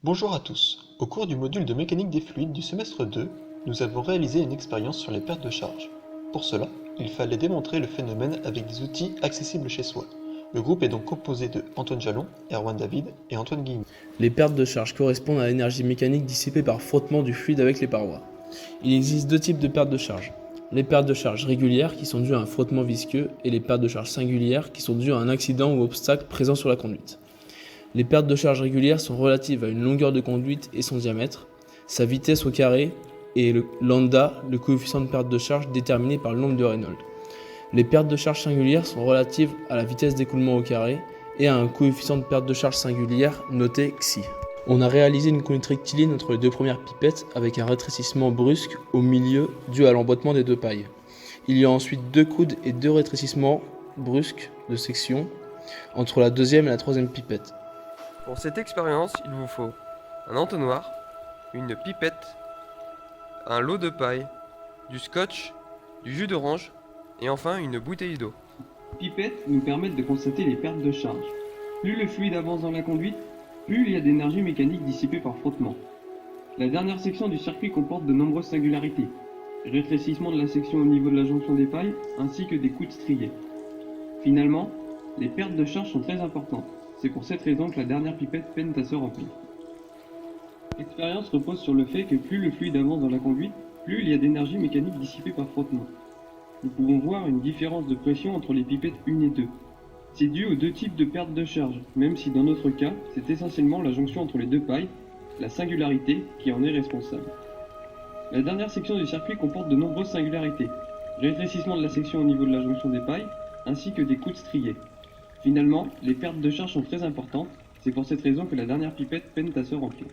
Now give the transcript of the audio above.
Bonjour à tous. Au cours du module de mécanique des fluides du semestre 2, nous avons réalisé une expérience sur les pertes de charge. Pour cela, il fallait démontrer le phénomène avec des outils accessibles chez soi. Le groupe est donc composé de Antoine Jalon, Erwan David et Antoine Guigny. Les pertes de charge correspondent à l'énergie mécanique dissipée par frottement du fluide avec les parois. Il existe deux types de pertes de charge. Les pertes de charge régulières qui sont dues à un frottement visqueux et les pertes de charge singulières qui sont dues à un accident ou obstacle présent sur la conduite. Les pertes de charge régulières sont relatives à une longueur de conduite et son diamètre, sa vitesse au carré et le lambda, le coefficient de perte de charge déterminé par le nombre de Reynolds. Les pertes de charge singulières sont relatives à la vitesse d'écoulement au carré et à un coefficient de perte de charge singulière noté xi. On a réalisé une conduite rectiligne entre les deux premières pipettes avec un rétrécissement brusque au milieu dû à l'emboîtement des deux pailles. Il y a ensuite deux coudes et deux rétrécissements brusques de section entre la deuxième et la troisième pipette. Pour cette expérience, il vous faut un entonnoir, une pipette, un lot de paille, du scotch, du jus d'orange et enfin une bouteille d'eau. Les pipettes nous permettent de constater les pertes de charge. Plus le fluide avance dans la conduite, plus il y a d'énergie mécanique dissipée par frottement. La dernière section du circuit comporte de nombreuses singularités. Rétrécissement de la section au niveau de la jonction des pailles, ainsi que des coudes striés. Finalement, les pertes de charge sont très importantes. C'est pour cette raison que la dernière pipette peine à se remplir. L'expérience repose sur le fait que plus le fluide avance dans la conduite, plus il y a d'énergie mécanique dissipée par frottement. Nous pouvons voir une différence de pression entre les pipettes 1 et 2. C'est dû aux deux types de pertes de charge, même si dans notre cas, c'est essentiellement la jonction entre les deux pailles, la singularité, qui en est responsable. La dernière section du circuit comporte de nombreuses singularités. Rétrécissement de la section au niveau de la jonction des pailles, ainsi que des coudes striés. Finalement, les pertes de charge sont très importantes, c'est pour cette raison que la dernière pipette peine à se remplir.